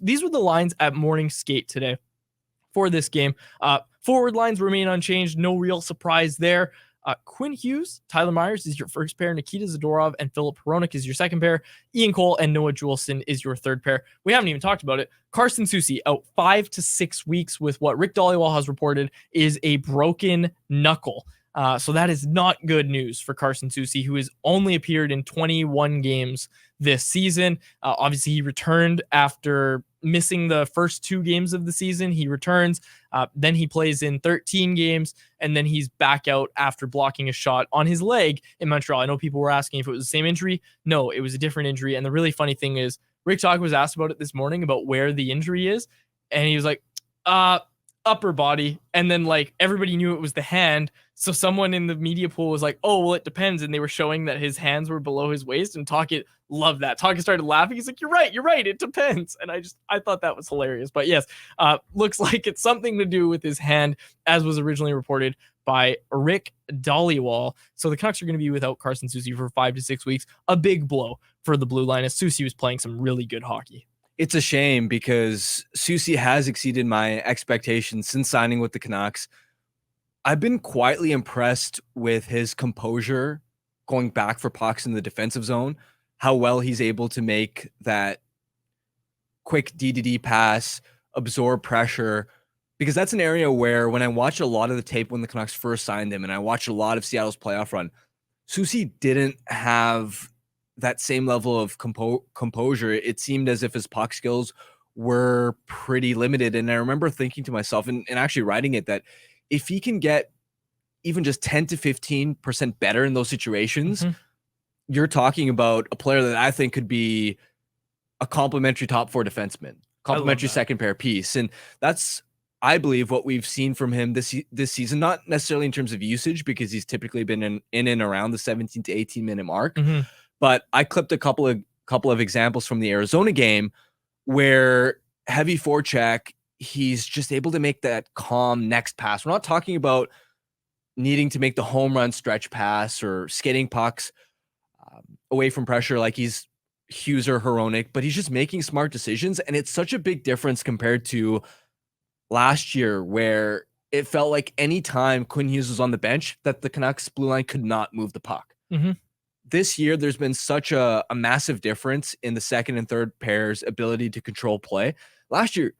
these were the lines at morning skate today for this game. Forward lines remain unchanged. No real surprise there. Quinn Hughes, Tyler Myers is your first pair. Nikita Zadorov and Filip Hronek is your second pair. Ian Cole and Noah Juulsen is your third pair. We haven't even talked about it. Carson Soucy out 5 to 6 weeks with what Rick Dhaliwal has reported is a broken knuckle. So that is not good news for Carson Soucy, who has only appeared in 21 games this season. Obviously, he returned after missing the first 2 games of the season. He returns, then he plays in 13 games, and then he's back out after blocking a shot on his leg in Montreal. I know people were asking if it was the same injury. No, it was a different injury. And the really funny thing is, Rick Tocchet was asked about it this morning about where the injury is, and he was like, upper body. And then like everybody knew it was the hand. So someone in the media pool was like, oh, well, it depends. And they were showing that his hands were below his waist, and Tocchet loved that. Tocchet started laughing. He's like, you're right. It depends. And I thought that was hilarious. But yes, looks like it's something to do with his hand, as was originally reported by Rick Dhaliwal. So the Canucks are going to be without Carson Soucy for 5 to 6 weeks. A big blow for the Blue Line, as Soucy was playing some really good hockey. It's a shame because Soucy has exceeded my expectations since signing with the Canucks. I've been quietly impressed with his composure going back for pucks in the defensive zone, how well he's able to make that quick D-to-D pass, absorb pressure, because that's an area where when I watch a lot of the tape when the Canucks first signed him, and I watched a lot of Seattle's playoff run, Soucy didn't have that same level of composure. It seemed as if his puck skills were pretty limited. And I remember thinking to myself and actually writing it, that if he can get even just 10 to 15% better in those situations, you're talking about a player that I think could be a complimentary top 4 defenseman, complimentary second pair piece. And that's, I believe, what we've seen from him this season, not necessarily in terms of usage, because he's typically been in and around the 17 to 18 minute mark. But I clipped a couple of examples from the Arizona game where heavy forecheck, he's just able to make that calm next pass. We're not talking about needing to make the home run stretch pass or skating pucks away from pressure like he's Hughes or Hronek, but he's just making smart decisions. And it's such a big difference compared to last year, where it felt like any time Quinn Hughes was on the bench that the Canucks Blue Line could not move the puck. This year, there's been such a massive difference in the second and third pairs' ability to control play. Last year,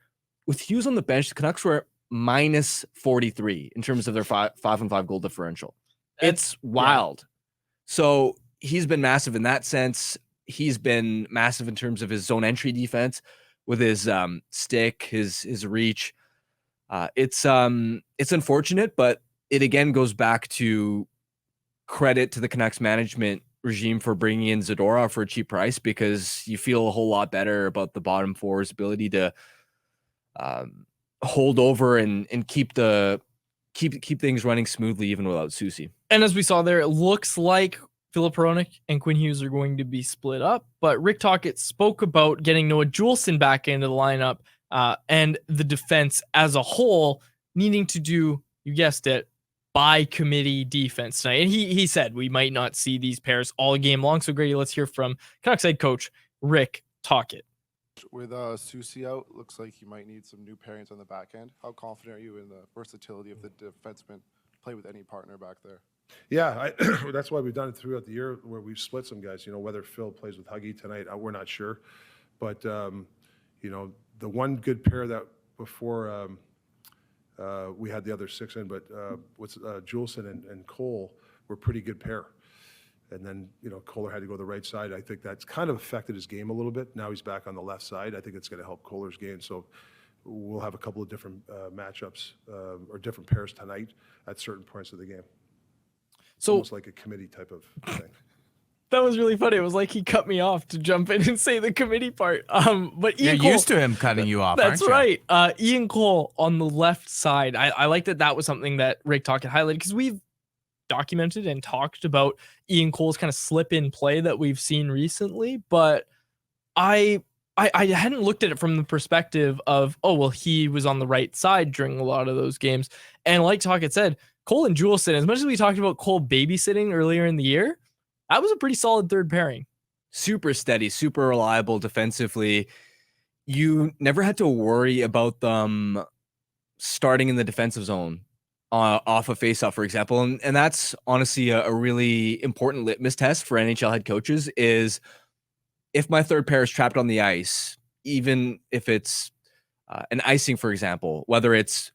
with Hughes on the bench, the Canucks were minus 43 in terms of their 5-on-5 goal differential. It's wild. So he's been massive in that sense. He's been massive in terms of his zone entry defense with his stick, his reach. It's unfortunate, but it again goes back to credit to the Canucks management regime for bringing in Zadorov for a cheap price, because you feel a whole lot better about the bottom four's ability to hold over and keep things running smoothly even without Soucy. And as we saw there, it looks like Filip Hronek and Quinn Hughes are going to be split up, but Rick Tocchet spoke about getting Noah Juulsen back into the lineup and the defense as a whole needing to do, you guessed it, by committee defense tonight. And he said we might not see these pairs all game long. So Grady, let's hear from Canucks head coach Rick Tocchet. With Soucy out, looks like you might need some new pairings on the back end. How confident are you in the versatility of the defenseman play with any partner back there? Yeah, that's why we've done it throughout the year, where we've split some guys. Whether Phil plays with Huggy tonight, we're not sure. But, the one good pair that before we had the other 6 in, but Juulsen and Cole were a pretty good pair. And then, Kohler had to go to the right side. I think that's kind of affected his game a little bit. Now he's back on the left side. I think it's going to help Kohler's game. So we'll have a couple of different matchups or different pairs tonight at certain points of the game. So almost like a committee type of thing. That was really funny. It was like he cut me off to jump in and say the committee part. But Ian You're Cole, used to him cutting you off, that's aren't you? right. Ian Cole on the left side. I like that was something that Rick Tocchet highlighted, because we've documented and talked about Ian Cole's kind of slip in play that we've seen recently. But I hadn't looked at it from the perspective of, oh, well, he was on the right side during a lot of those games. And like Tocchet said, Cole and Juulsen, as much as we talked about Cole babysitting earlier in the year, that was a pretty solid third pairing. Super steady, super reliable defensively. you never had to worry about them starting in the defensive zone off a faceoff, for example. And that's honestly a really important litmus test for NHL head coaches is if my third pair is trapped on the ice, even if it's an icing, for example, whether it's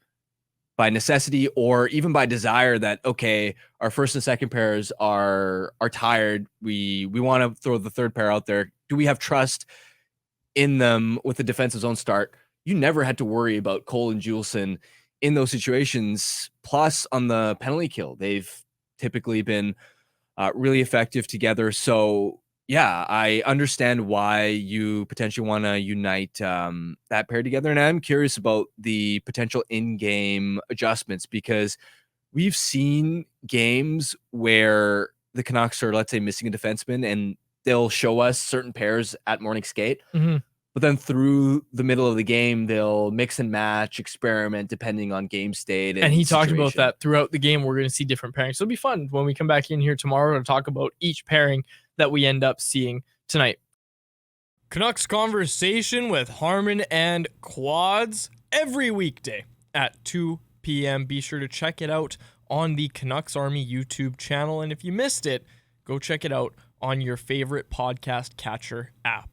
by necessity or even by desire that, okay, our first and second pairs are tired. We want to throw the third pair out there. Do we have trust in them with the defensive zone start? You never had to worry about Cole and Juleson in those situations. Plus on the penalty kill, they've typically been really effective together. So yeah, I understand why you potentially want to unite that pair together. And I'm curious about the potential in-game adjustments because we've seen games where the Canucks are, let's say, missing a defenseman and they'll show us certain pairs at morning skate. Mm-hmm. But then through the middle of the game, they'll mix and match, experiment depending on game state. And he talked about situation. that throughout the game. We're going to see different pairings. So it'll be fun when we come back in here tomorrow to talk about each pairing that we end up seeing tonight. Canucks Conversation with Harmon and Quads every weekday at 2 p.m. Be sure to check it out on the Canucks Army YouTube channel. And if you missed it, go check it out on your favorite podcast catcher app.